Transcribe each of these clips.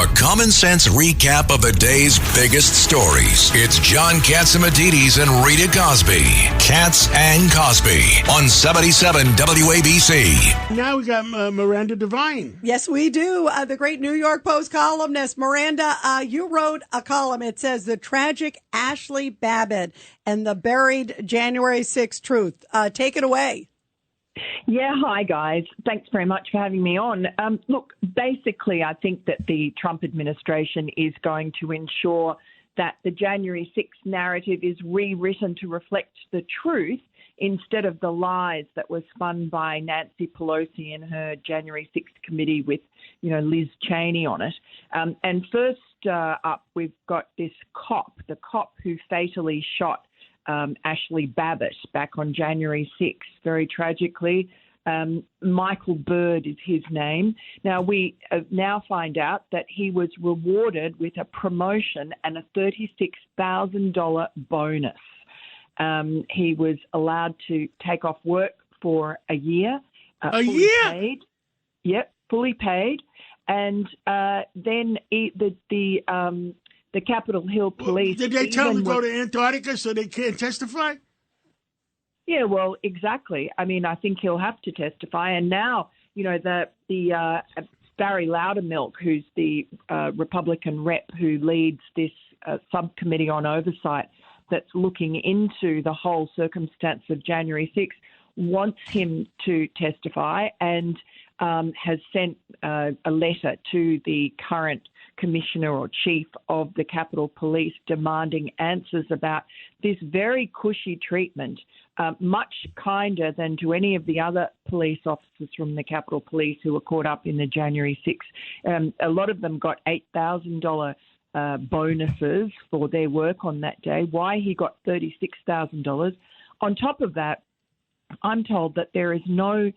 A common sense recap of the day's biggest stories. It's John Catsimatidis and Rita Cosby. Katz and Cosby on 77 WABC. Now we got Miranda Devine. Yes, we do. The great New York Post columnist. Miranda, you wrote a column. It says the tragic Ashlii Babbitt and the buried January 6th truth. Take it away. Yeah, hi, guys. Thanks very much for having me on. Look, basically, I think that the Trump administration is going to ensure that the January 6th narrative is rewritten to reflect the truth instead of the lies that were spun by Nancy Pelosi and her January 6th committee with, Liz Cheney on it. And first up, we've got this cop, the cop who fatally shot Ashlii Babbitt back on January 6th, very tragically. Michael Bird is his name. Now, we now find out that he was rewarded with a promotion and a $36,000 bonus. He was allowed to take off work for a year. Year? Paid. Yep, fully paid. And then the Capitol Hill police... Did they tell him to go to Antarctica so they can't testify? Yeah, well, exactly. I mean, I think he'll have to testify. And now, the Barry Loudermilk, who's the Republican rep who leads this subcommittee on oversight that's looking into the whole circumstance of January 6th, wants him to testify and has sent a letter to the current commissioner or chief of the Capitol Police demanding answers about this very cushy treatment, much kinder than to any of the other police officers from the Capitol Police who were caught up in the January 6th. A lot of them got $8,000 bonuses for their work on that day. Why he got $36,000. On top of that, I'm told that there is no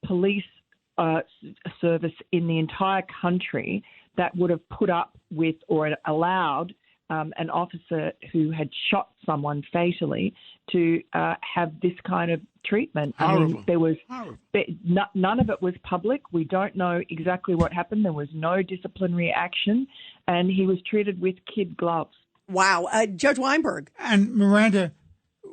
police service in the entire country that would have put up with or allowed an officer who had shot someone fatally to have this kind of treatment. Horrible. I mean, there was none of it was public. We don't know exactly what happened. There was no disciplinary action, and he was treated with kid gloves. Wow. Judge Weinberg. And Miranda,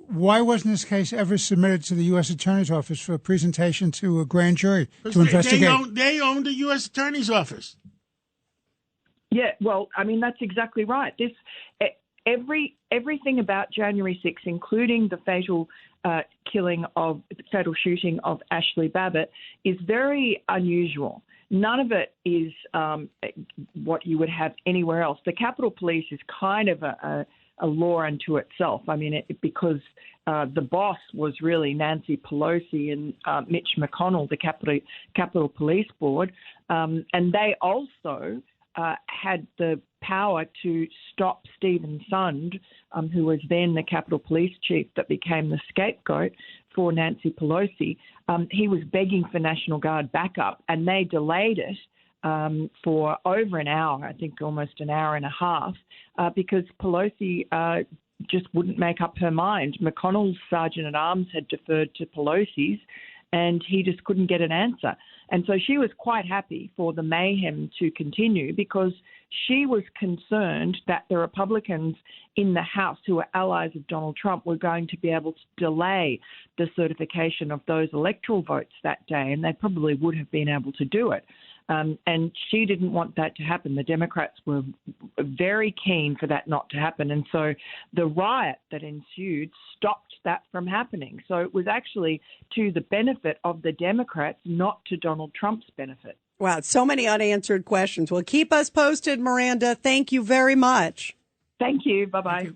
why wasn't this case ever submitted to the U.S. Attorney's Office for a presentation to a grand jury to investigate? They own the U.S. Attorney's Office. Yeah, well, I mean, that's exactly right. Everything about January 6th, including the fatal shooting of Ashlii Babbitt, is very unusual. None of it is what you would have anywhere else. The Capitol Police is kind of a law unto itself. I mean, because the boss was really Nancy Pelosi and Mitch McConnell, the Capitol Police Board, and they also had the power to stop Stephen Sund, who was then the Capitol Police Chief that became the scapegoat for Nancy Pelosi. He was begging for National Guard backup, and they delayed it for over an hour, I think almost an hour and a half, because Pelosi just wouldn't make up her mind. McConnell's Sergeant-at-Arms had deferred to Pelosi's, and he just couldn't get an answer. And so she was quite happy for the mayhem to continue because she was concerned that the Republicans in the House who were allies of Donald Trump were going to be able to delay the certification of those electoral votes that day, and they probably would have been able to do it. And she didn't want that to happen. The Democrats were very keen for that not to happen. And so the riot that ensued stopped that from happening. So it was actually to the benefit of the Democrats, not to Donald Trump's benefit. Wow, so many unanswered questions. Well, keep us posted, Miranda. Thank you very much. Thank you. Bye-bye.